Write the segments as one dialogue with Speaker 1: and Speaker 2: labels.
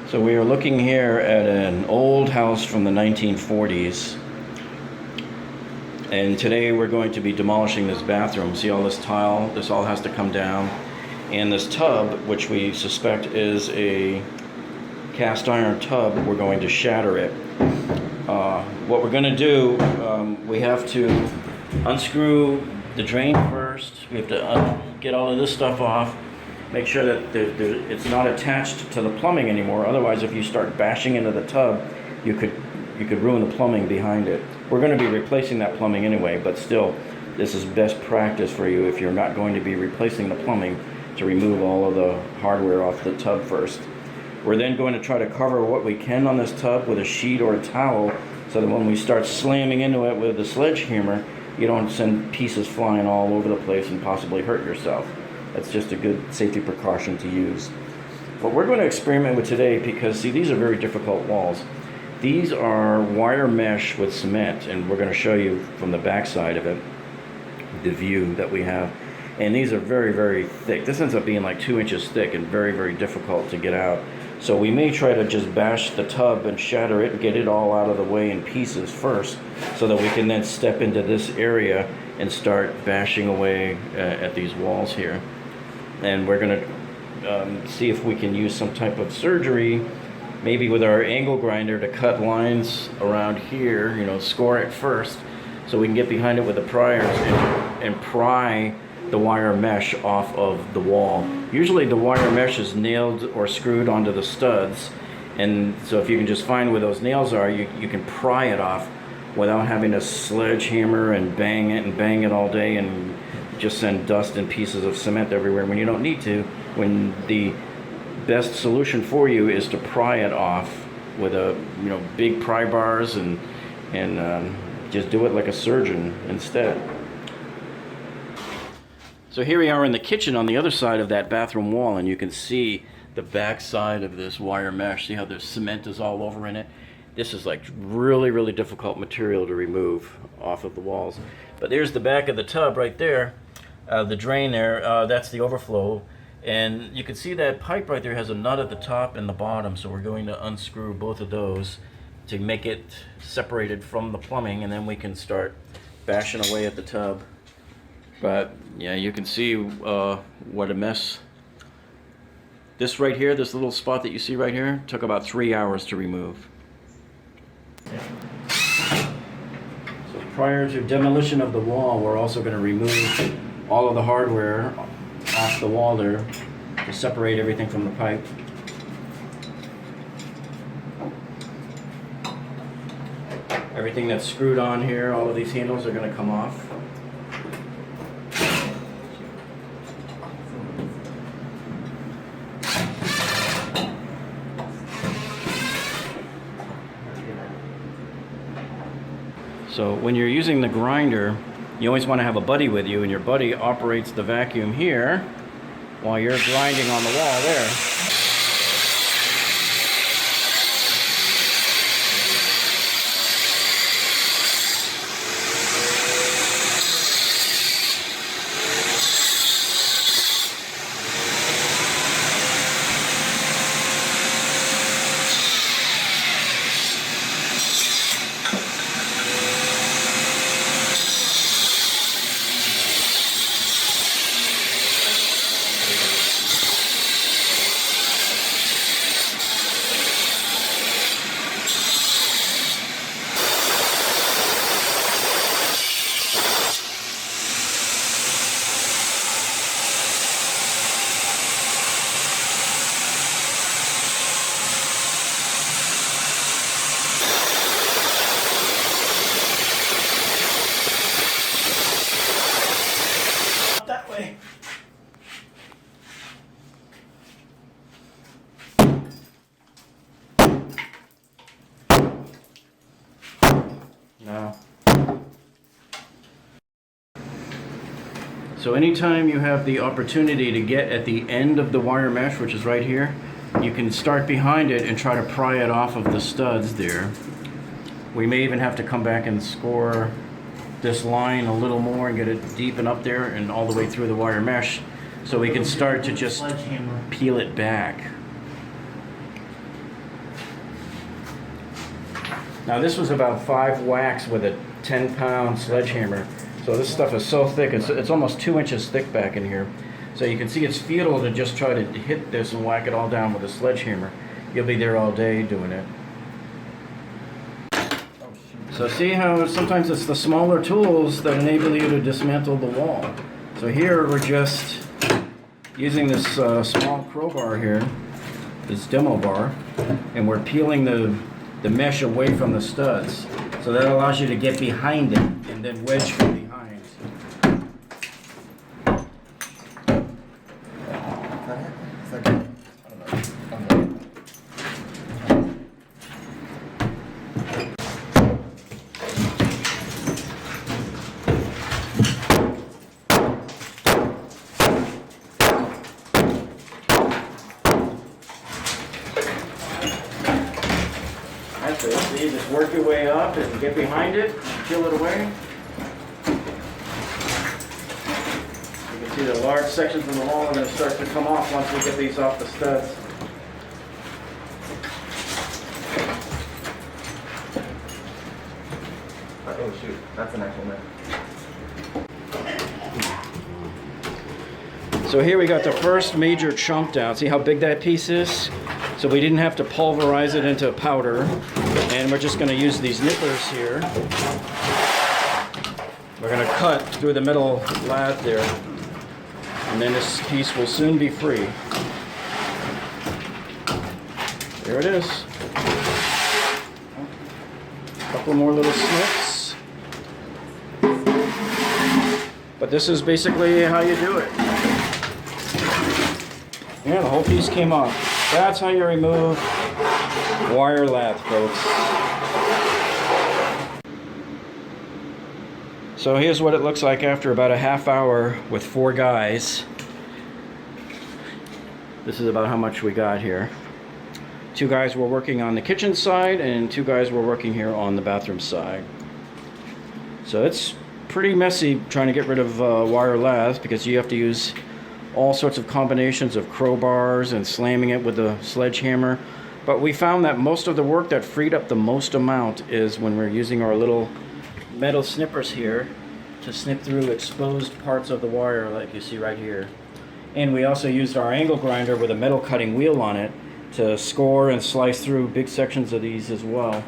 Speaker 1: So we are looking here at an old house from the 1940s, and today we're going to be demolishing this bathroom. See all this tile? This all has to come down, and this tub, which we suspect is a cast iron tub, we're going to shatter it. What we're going to do, we have to unscrew the drain first. We have to get all of this stuff off. Make sure that it's not attached to the plumbing anymore. Otherwise, if you start bashing into the tub, you could ruin the plumbing behind it. We're going to be replacing that plumbing anyway, but still, this is best practice for you if you're not going to be replacing the plumbing, to remove all of the hardware off the tub first. We're then going to try to cover what we can on this tub with a sheet or a towel, so that when we start slamming into it with the sledgehammer, you don't send pieces flying all over the place and possibly hurt yourself. That's just a good safety precaution to use. What we're going to experiment with today, because see, these are very difficult walls. These are wire mesh with cement, and we're going to show you from the back side of it the view that we have. And these are very, very thick. This ends up being like 2 inches thick and very, very difficult to get out. So we may try to just bash the tub and shatter it and get it all out of the way in pieces first, so that we can then step into this area and start bashing away at these walls here. And we're going to see if we can use some type of surgery, maybe with our angle grinder, to cut lines around here, score it first, so we can get behind it with the priers and pry the wire mesh off of the wall. Usually the wire mesh is nailed or screwed onto the studs, and so if you can just find where those nails are, you can pry it off without having to sledgehammer and bang it all day and just send dust and pieces of cement everywhere when you don't need to, when the best solution for you is to pry it off with a big pry bars and just do it like a surgeon instead. So here we are in the kitchen on the other side of that bathroom wall, and you can see the back side of this wire mesh. See how the cement is all over in it? This is like really, really difficult material to remove off of the walls. But there's the back of the tub right there, the drain there, that's the overflow. And you can see that pipe right there has a nut at the top and the bottom, so we're going to unscrew both of those to make it separated from the plumbing, and then we can start bashing away at the tub. But yeah, you can see what a mess. This right here, this little spot that you see right here, took about 3 hours to remove. So prior to demolition of the wall, we're also going to remove all of the hardware off the wall there to separate everything from the pipe. Everything that's screwed on here, all of these handles are going to come off. So when you're using the grinder, you always want to have a buddy with you, and your buddy operates the vacuum here while you're grinding on the wall there. That way. No. So anytime you have the opportunity to get at the end of the wire mesh, which is right here, you can start behind it and try to pry it off of the studs there. We may even have to come back and score this line a little more and get it deep and up there and all the way through the wire mesh, so we can start to just peel it back. Now this was about 5 whacks with a 10-pound sledgehammer. So this stuff is so thick, it's almost 2 inches thick back in here. So you can see it's futile to just try to hit this and whack it all down with a sledgehammer. You'll be there all day doing it. So see how sometimes it's the smaller tools that enable you to dismantle the wall. So here we're just using this small crowbar here, this demo bar, and we're peeling the mesh away from the studs. So that allows you to get behind it and then wedge from behind. That's it. See, just work your way up and get behind it, peel it away. You can see the large sections of the wall are going to start to come off once we get these off the studs.
Speaker 2: Oh shoot, that's an actual net.
Speaker 1: So here we got the first major chunk down. See how big that piece is? So we didn't have to pulverize it into powder. And we're just going to use these nippers here. We're going to cut through the metal lath there. And then this piece will soon be free. There it is. A couple more little snips. But this is basically how you do it. Yeah, the whole piece came off. That's how you remove wire lath, folks. So here's what it looks like after about a half hour with 4 guys. This is about how much we got here. 2 guys were working on the kitchen side and 2 guys were working here on the bathroom side. So it's pretty messy trying to get rid of wire lath because you have to use all sorts of combinations of crowbars and slamming it with a sledgehammer. But we found that most of the work that freed up the most amount is when we're using our little metal snippers here to snip through exposed parts of the wire like you see right here. And we also used our angle grinder with a metal cutting wheel on it to score and slice through big sections of these as well.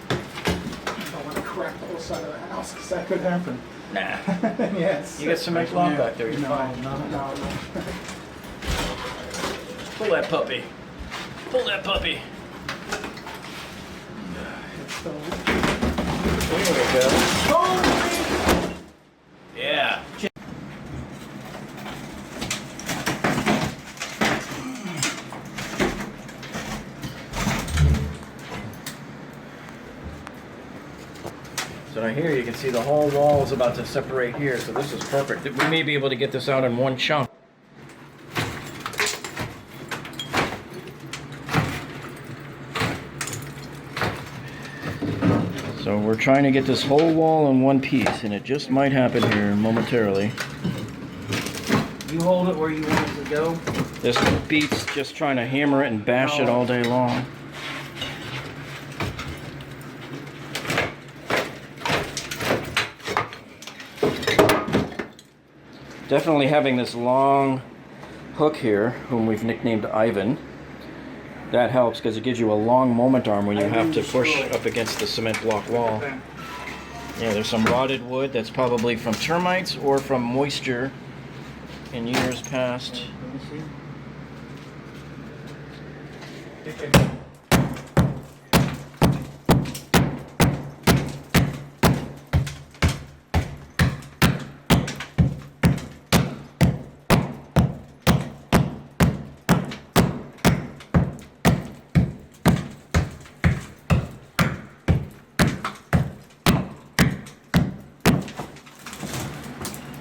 Speaker 3: I don't want to crack the whole side of the house because that could happen.
Speaker 1: Nah.
Speaker 3: Yes.
Speaker 1: You got some nice lawn back there. You're fine.
Speaker 3: No.
Speaker 1: Pull that puppy. Pull that puppy. There we go. Yeah. So now here you can see the whole wall is about to separate here, so this is perfect. We may be able to get this out in one chunk. So we're trying to get this whole wall in one piece, and it just might happen here momentarily.
Speaker 2: You hold it where you want it to go.
Speaker 1: This beats just trying to hammer it and bash it all day long. Definitely having this long hook here, whom we've nicknamed Ivan, that helps because it gives you a long moment arm when you have to push up against the cement block wall. Yeah, there's some rotted wood that's probably from termites or from moisture in years past.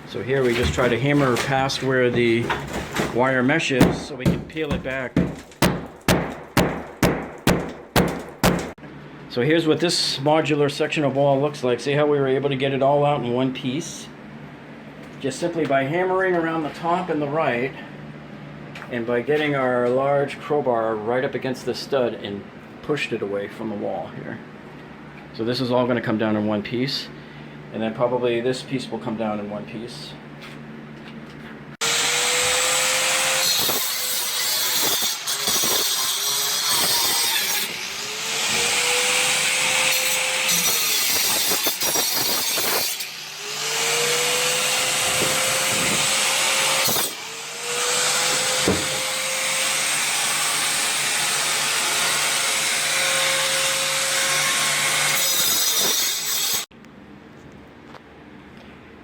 Speaker 1: So here we just try to hammer past where the wire mesh is so we can peel it back. So here's what this modular section of wall looks like. See how we were able to get it all out in one piece? Just simply by hammering around the top and the right. And by getting our large crowbar right up against the stud and pushed it away from the wall here. So this is all going to come down in one piece, and then probably this piece will come down in one piece.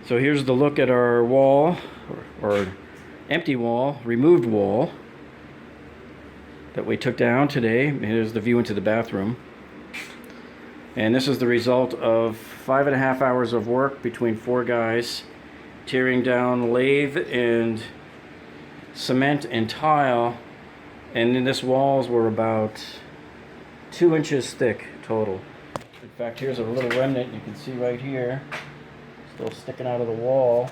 Speaker 1: So here's the look at our wall, or empty wall, removed wall that we took down today. Here's the view into the bathroom. And this is the result of 5.5 hours of work between 4 guys, tearing down lathe and cement and tile. And then this walls were about 2 inches thick total. In fact, here's a little remnant you can see right here. Still sticking out of the wall.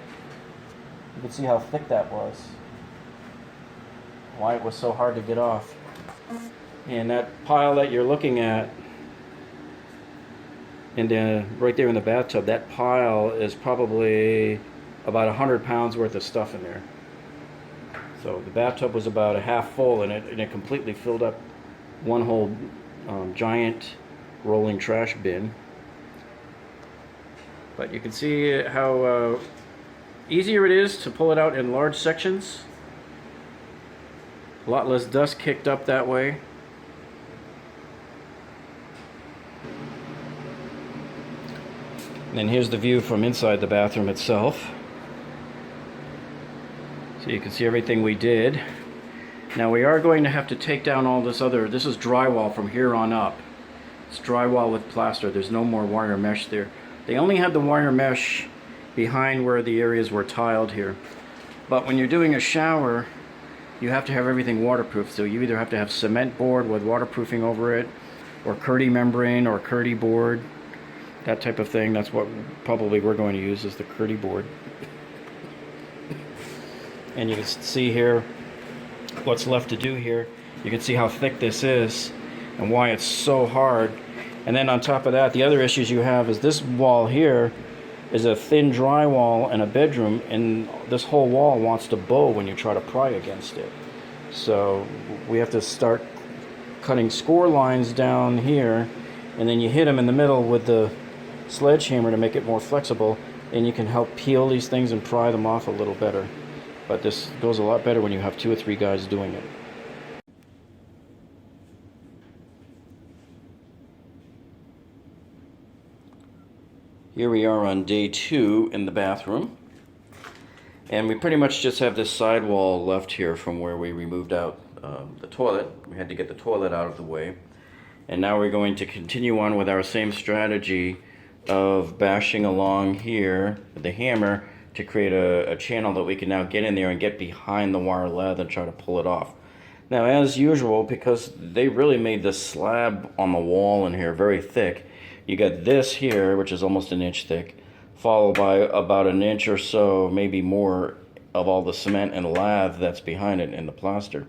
Speaker 1: You can see how thick that was. Why it was so hard to get off. And that pile that you're looking at, and right there in the bathtub, that pile is probably about 100 pounds worth of stuff in there. So the bathtub was about a half full, and it completely filled up one whole giant rolling trash bin. But you can see how easier it is to pull it out in large sections. A lot less dust kicked up that way. And then here's the view from inside the bathroom itself. So you can see everything we did. Now we are going to have to take down all this other, this is drywall from here on up. It's drywall with plaster. There's no more wire mesh there. They only had the wire mesh behind where the areas were tiled here. But when you're doing a shower, you have to have everything waterproof. So you either have to have cement board with waterproofing over it, or Curdy membrane, or Curdy board, that type of thing. That's what probably we're going to use, is the Curdy board. And you can see here what's left to do here. You can see how thick this is and why it's so hard. And then on top of that, the other issues you have is this wall here is a thin drywall in a bedroom, and this whole wall wants to bow when you try to pry against it. So we have to start cutting score lines down here, and then you hit them in the middle with the sledgehammer to make it more flexible, and you can help peel these things and pry them off a little better. But this goes a lot better when you have 2 or 3 guys doing it. Here we are on day 2 in the bathroom, and we pretty much just have this sidewall left here from where we removed out the toilet. We had to get the toilet out of the way, and now we're going to continue on with our same strategy of bashing along here with the hammer to create a channel that we can now get in there and get behind the wire lath and try to pull it off. Now, as usual, because they really made the slab on the wall in here very thick, you got this here, which is almost an inch thick, followed by about an inch or so, maybe more, of all the cement and lath that's behind it in the plaster.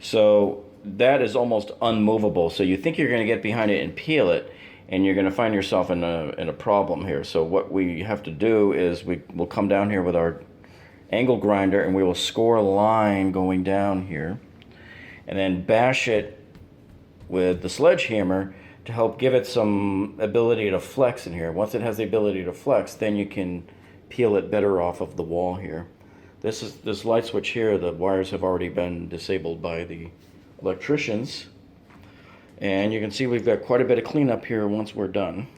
Speaker 1: So that is almost unmovable. So you think you're going to get behind it and peel it, and you're going to find yourself in a problem here. So what we have to do is we'll come down here with our angle grinder, and we will score a line going down here, and then bash it with the sledgehammer to help give it some ability to flex in here. Once it has the ability to flex, then you can peel it better off of the wall here. This light switch here, the wires have already been disabled by the electricians. And you can see we've got quite a bit of cleanup here once we're done.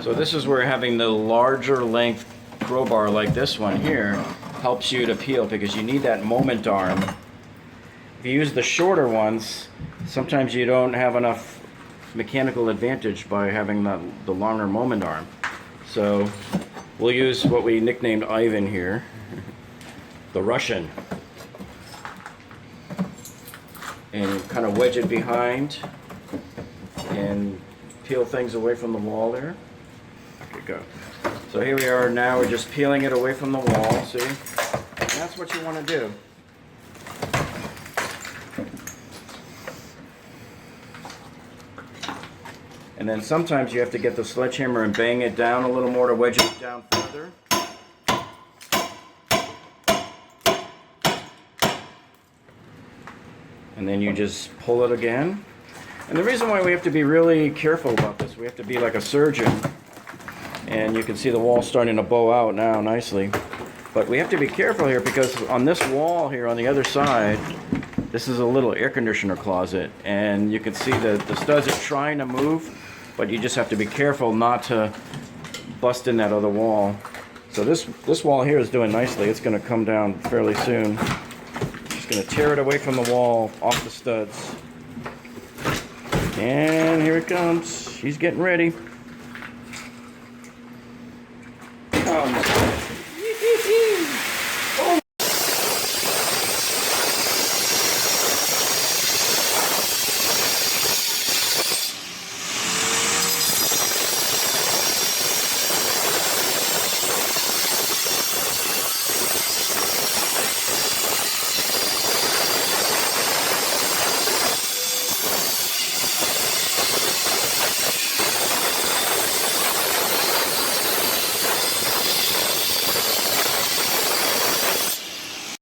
Speaker 1: So this is where having the larger length crowbar like this one here helps you to peel, because you need that moment arm. If you use the shorter ones, sometimes you don't have enough mechanical advantage by having the longer moment arm. So We'll use what we nicknamed Ivan here, the Russian, and kind of wedge it behind and peel things away from the wall there. Okay, go. So here we are now, we're just peeling it away from the wall, see? And that's what you want to do. And then sometimes you have to get the sledgehammer and bang it down a little more to wedge it down further. And then you just pull it again. And the reason why we have to be really careful about this, we have to be like a surgeon. And you can see the wall starting to bow out now nicely. But we have to be careful here because on this wall here on the other side, this is a little air conditioner closet. And you can see that the studs are trying to move, but you just have to be careful not to bust in that other wall. So this wall here is doing nicely. It's going to come down fairly soon. Just going to tear it away from the wall, off the studs. And here it comes. She's getting ready.